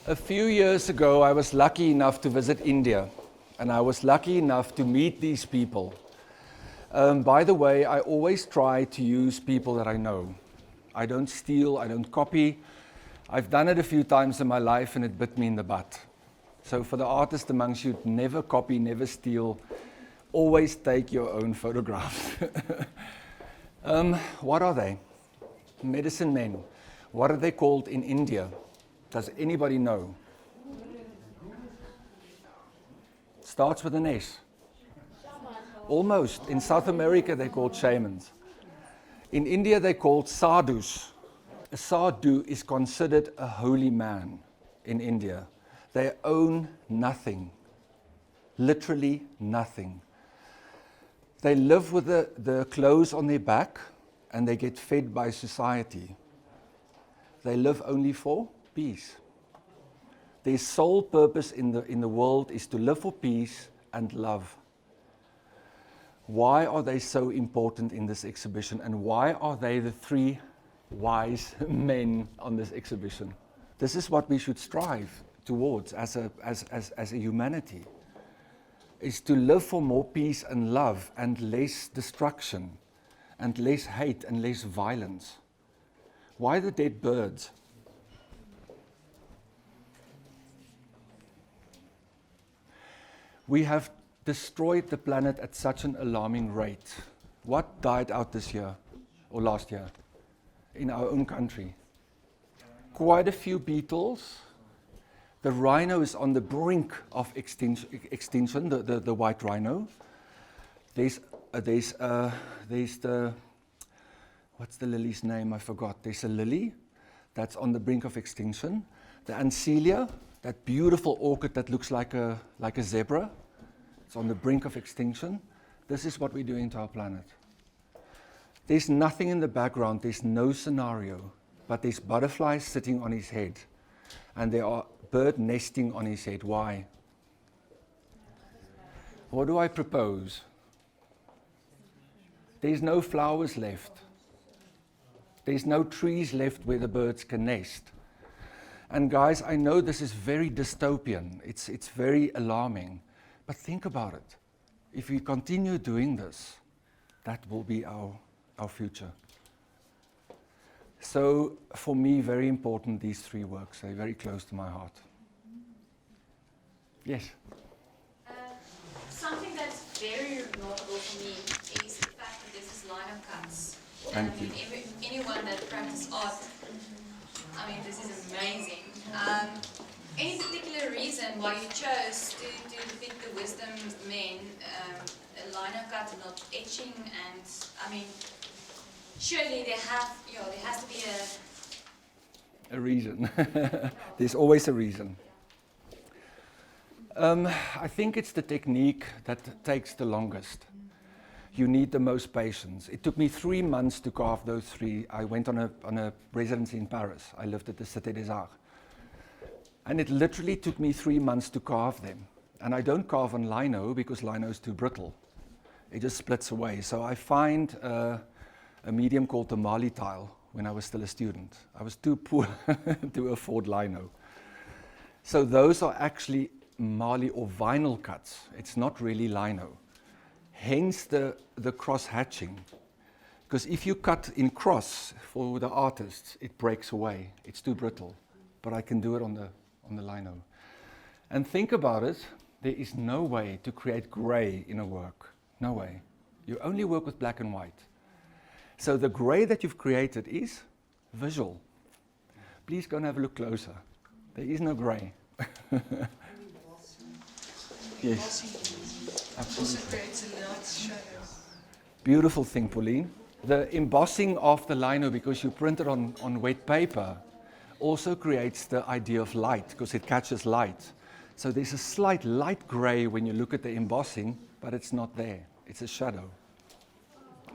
A few years ago, I was lucky enough to visit India, and I was lucky enough to meet these people. By the way, I always try to use people that I know. I don't steal, I don't copy. I've done it a few times in my life, and it bit me in the butt. So for the artist amongst you, never copy, never steal. Always take your own photographs. What are they? Medicine men. What are they called in India? Does anybody know? Starts with an S. Almost. In South America, they're called shamans. In India, they're called sadhus. A sadhu is considered a holy man in India. They own nothing, literally nothing. They live with the clothes on their back, and they get fed by society. They live only for peace. Their sole purpose in the world is to live for peace and love. Why are they so important in this exhibition, and why are they the three wise men on this exhibition? This is what we should strive towards as a humanity, is to live for more peace and love and less destruction and less hate and less violence. Why the dead birds? We have destroyed the planet at such an alarming rate. What died out this year or last year in our own country? Quite a few beetles. The rhino is on the brink of extinction, the white rhino. There's the, what's the lily's name? I forgot. There's a lily that's on the brink of extinction. The Ancelia, that beautiful orchid that looks like a zebra, it's on the brink of extinction. This is what we're doing to our planet. There's nothing in the background, there's no scenario, but there's butterflies sitting on his head, and there are birds nesting on his head. Why? What do I propose? There's no flowers left. There's no trees left where the birds can nest. And guys, I know this is very dystopian. It's very alarming. But think about it. If we continue doing this, that will be our future. So for me, very important, these three works. They're very close to my heart. Yes? Something that's very remarkable for me is the fact that this is line of cuts. Thank you. Anyone that practices art, I mean, this is amazing. Any particular reason why you chose to depict the wisdom men, a line of cut and not etching? And I mean, surely there has to be a reason. There's always a reason. I think it's the technique that takes the longest. You need the most patience. It took me 3 months to carve those three. I went on a residency in Paris. I lived at the Cité des Arts. And it literally took me 3 months to carve them. And I don't carve on lino because lino is too brittle. It just splits away. So I find a medium called the Mali tile when I was still a student. I was too poor to afford lino. So those are actually Mali or vinyl cuts. It's not really lino. Hence the cross hatching. Because if you cut in cross for the artists, it breaks away. It's too brittle. But I can do it on the lino. And think about it, there is no way to create gray in a work. No way. You only work with black and white. So the gray that you've created is visual. Please go and have a look closer. There is no gray. Yes. Absolutely. Also creates a light shadow. Beautiful thing, Pauline. The embossing of the lino, because you print it on wet paper, also creates the idea of light, because it catches light. So there's a slight light gray when you look at the embossing, but it's not there. It's a shadow.